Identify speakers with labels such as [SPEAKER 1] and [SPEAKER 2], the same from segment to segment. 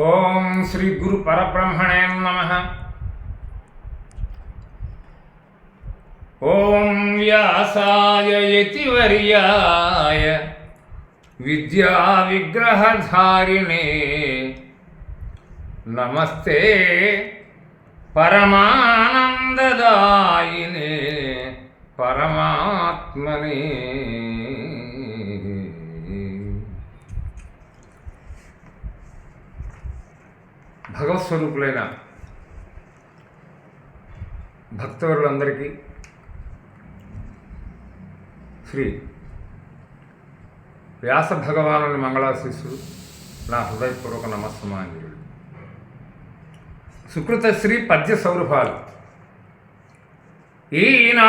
[SPEAKER 1] ఓం శ్రీ గురు పరబ్రహ్మణే నమః. ఓం వ్యాసాయ యతివర్యాయ విద్యా విగ్రహధారిణే నమస్తే పరమానందదాయినే పరమాత్మనే. భగవత్స్వరూపులైన భక్తవరులందరికీ శ్రీ వ్యాస భగవానుని మంగళాశీస్సులు, నా హృదయపూర్వక నమస్సమాంజలి. సుకృత శ్రీ పద్య సౌరభాలు. ఈనా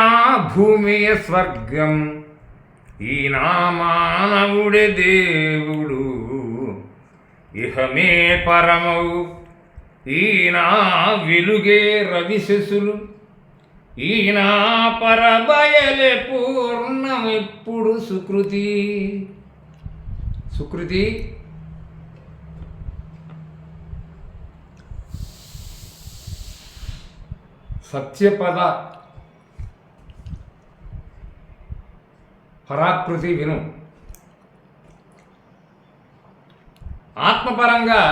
[SPEAKER 1] భూమియ స్వర్గం, ఈనా మానవుడే దేవుడు, ఇహమే పరమౌ, ఈనా వెలుగే రవిశసులు, ఈనా పరబయలే పూర్ణమిప్పుడు. సుకృతి సుకృతి సత్యపద పరాకృతి విను. ఆత్మపరంగా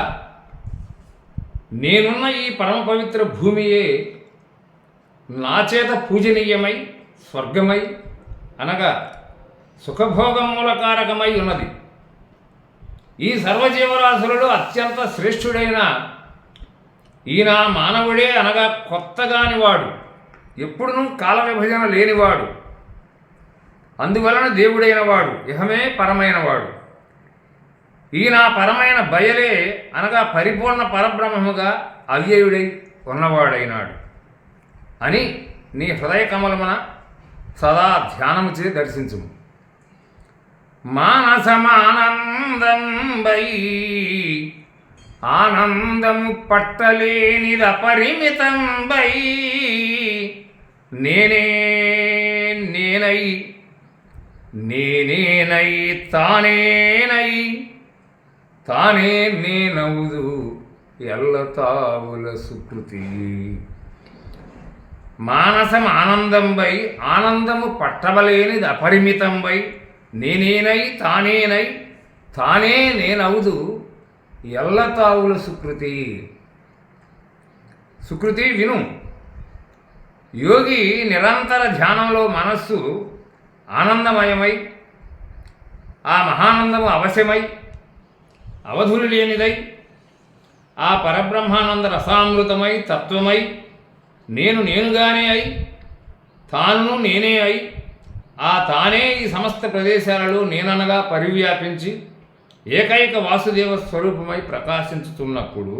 [SPEAKER 1] నేనున్న ఈ పరమ పవిత్ర భూమియే నా చేత పూజనీయమై స్వర్గమై అనగా సుఖభోగమూలకారకమై ఉన్నది. ఈ సర్వజీవరాశులలో అత్యంత శ్రేష్ఠుడైన ఈయన మానవుడే అనగా కొత్తగానివాడు, ఎప్పుడునూ కాల విభజన లేనివాడు, అందువలన దేవుడైన వాడు, ఇహమే పరమైనవాడు. ఈయన పరమైన బయలే అనగా పరిపూర్ణ పరబ్రహ్మముగా అవ్యయుడై ఉన్నవాడైనాడు అని నీ హృదయ కమలమున సదా ధ్యానముచే దర్శించుము. మానసమానందంబై ఆనందము పట్టలేనిది అపరిమితంబై, నేనే నేనై నేనేనై తానేనై తానే నేనవుదు ఎల్లతావుల సుకృతి. మానసం ఆనందంబై ఆనందము పట్టవలేనిది అపరిమితంబై, నేనేనై తానేనై తానే నేనవుదు ఎల్లతావుల సుకృతి. సుకృతి విను. యోగి నిరంతర ధ్యానంలో మనస్సు ఆనందమయమై, ఆ మహానందము అవశ్యమై అవధులు లేనిదై, ఆ పరబ్రహ్మానంద రసామృతమై తత్వమై, నేను నేనుగానే అయి తాను నేనే అయి, ఆ తానే ఈ సమస్త ప్రదేశాలలో నేననగా పరివ్యాపించి ఏకైక వాసుదేవ స్వరూపమై ప్రకాశించుతున్నప్పుడు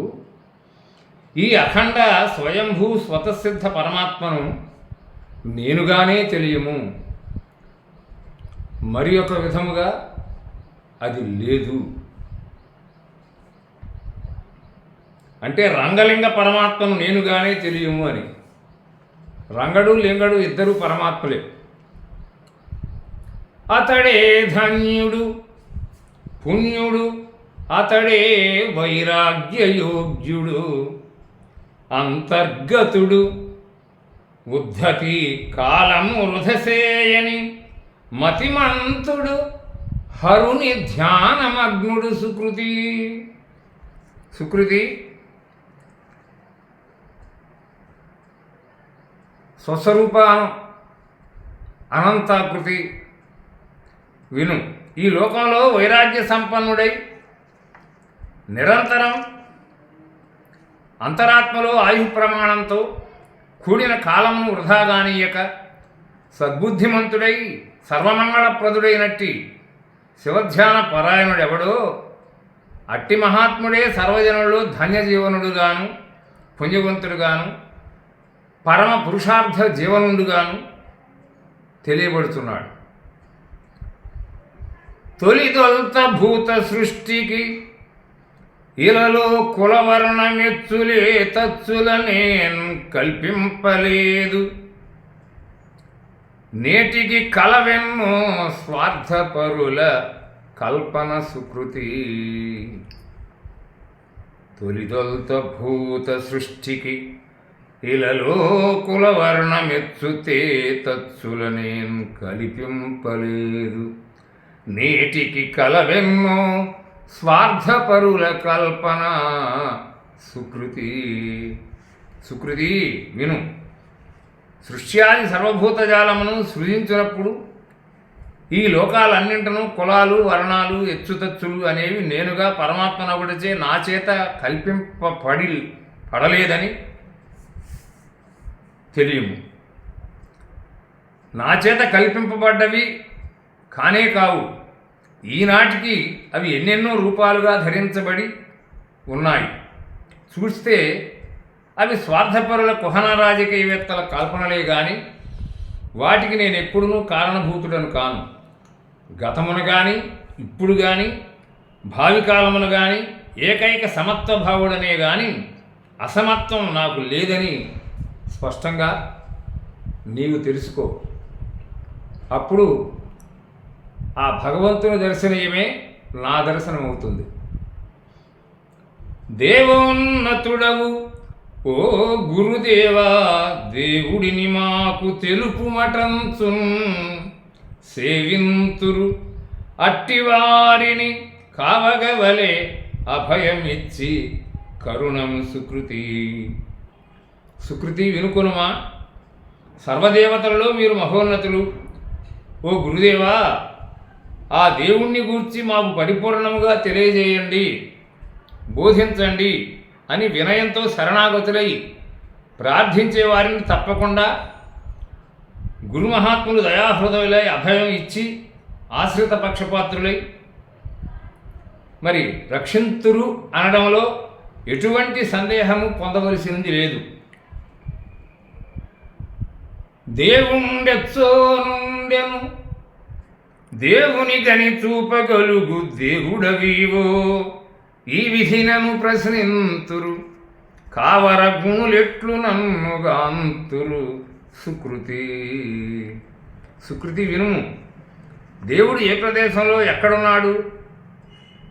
[SPEAKER 1] ఈ అఖండ స్వయంభూ స్వతసిద్ధ పరమాత్మను నేనుగానే తెలియము. మరి ఒక విధముగా అది లేదు. అంటే రంగలింగ పరమాత్మను నేనుగానే తెలియము అని. రంగడు లింగడు ఇద్దరు పరమాత్మలే. అతడే ధన్యుడు పుణ్యుడు, అతడే వైరాగ్యయోగ్యుడు, అంతర్గతుడు, ఉద్ధతి కాలము వృధసేయని మతిమంతుడు, హరుని ధ్యానమగ్నుడు. సుకృతి సుకృతి స్వస్వరూప అనంతాకృతి విను. ఈ లోకంలో వైరాగ్య సంపన్నుడై నిరంతరం అంతరాత్మలో ఆయు ప్రమాణంతో కూడిన కాలమును వృధా గానీయక సద్బుద్ధిమంతుడై సర్వమంగళప్రదుడైనట్టి శివధ్యాన పరాయణుడెవడో అట్టి మహాత్ముడే సర్వజనుల్లో ధన్యజీవనుడుగాను పుణ్యవంతుడుగాను పరమ పురుషార్థ జీవనుడుగాను తెలియబడుతున్నాడు. తొలిదొల్త భూత సృష్టికి ఇలలో కులవర్ణమెచ్చులే తచ్చుల నేను కల్పింపలేదు, నేటికి కలవెన్నో స్వార్థపరుల కల్పన సుకృతి. తొలిదొల్త భూత సృష్టికి ఇలలో కులవర్ణమెచ్చుతే తచ్చులనేం కలిపింపలేదు. నేటికి కలవెన్నో స్వార్థపరుల కల్పన. సుకృతి సుకృతి విను. సృష్ట్యాది సర్వభూతజాలమును సృజించినప్పుడు ఈ లోకాలన్నింటను కులాలు వర్ణాలు ఎచ్చుతచ్చులు అనేవి నేనుగా పరమాత్మనొకటిచే నా చేత పడలేదని తెలియము. నా చేత కల్పింపబడ్డవి కానే కావు. ఈనాటికి అవి ఎన్నెన్నో రూపాలుగా ధరించబడి ఉన్నాయి. చూస్తే అవి స్వార్థపరుల కుహన రాజకీయవేత్తల కల్పనలే గాని వాటికి నేను ఎప్పుడునూ కారణభూతుడను కాను. గతమున కానీ ఇప్పుడు కానీ భావి కాలమున కానీ ఏకైక సమత్వభావుడనే కానీ అసమత్వం నాకు లేదని స్పష్టంగా నీవు తెలుసుకో. అప్పుడు ఆ భగవంతుని దర్శనీయమే నా దర్శనం అవుతుంది. దేవోన్నతుడవు ఓ గురుదేవా, దేవుడిని మాకు తెలుపుమటంచున్ సేవింతురు అట్టివారిని కావగవలే అభయమిచ్చి కరుణం సుకృతి. సుకృతి వినుకొనుమా. సర్వదేవతలలో మీరు మహోన్నతులు. ఓ గురుదేవా, ఆ దేవుణ్ణి గూర్చి మాకు పరిపూర్ణముగా తెలియజేయండి, బోధించండి అని వినయంతో శరణాగతులై ప్రార్థించే వారిని తప్పకుండా గురు మహాత్ములు దయాహృదయులై అభయం ఇచ్చి ఆశ్రిత పక్షపాత్రులై మరి రక్షింతురు అనడంలో ఎటువంటి సందేహము పొందవలసింది లేదు. దేవుండెచ్చో నుండెను దేవుని గని చూపగలుగు దేవుడవీవో ఈ విధినను ప్రశ్నింతురు కావర గుణులెట్లు నన్నుగాంతురు. సుకృతి సుకృతి వినుము. దేవుడు ఏ ప్రదేశంలో ఎక్కడున్నాడు?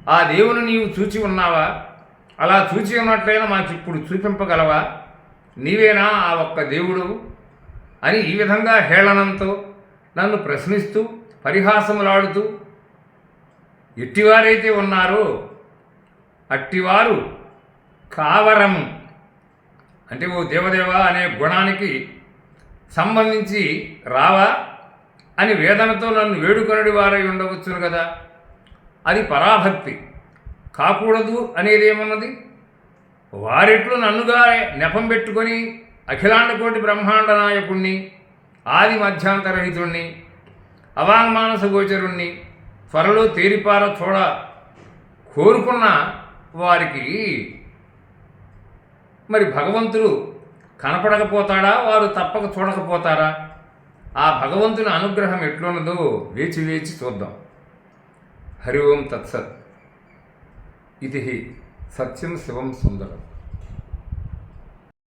[SPEAKER 1] ఆ దేవుని నీవు చూచి ఉన్నావా? అలా చూచి ఉన్నట్లయినా మాకు ఇప్పుడు చూపింపగలవా? నీవేనా ఆ ఒక్క దేవుడు అని ఈ విధంగా హేళనంతో నన్ను ప్రశ్నిస్తూ పరిహాసములాడుతూ ఎట్టివారైతే ఉన్నారో అట్టివారు కావరము అంటే ఓ దేవదేవ అనే గుణానికి సంబంధించి రావా అని వేదనతో నన్ను వేడుకొనడి వారై ఉండవచ్చును కదా. అది పరాభక్తి కాకూడదు అనేదేమున్నది? వారెట్లు నన్నుగా నెపం పెట్టుకొని అఖిలాండకోటి బ్రహ్మాండ నాయకుణ్ణి, ఆది మధ్యాంతరహితుణ్ణి, అవాంగ్మానస గోచరుణ్ణి త్వరలో తేరిపార చూడ కోరుకున్న వారికి మరి భగవంతుడు కనపడకపోతాడా? వారు తప్పక చూడకపోతారా? ఆ భగవంతుని అనుగ్రహం ఎట్లున్నదో వేచి వేచి చూద్దాం. హరి ఓం తత్సత్. ఇది సత్యం శివం సుందరం.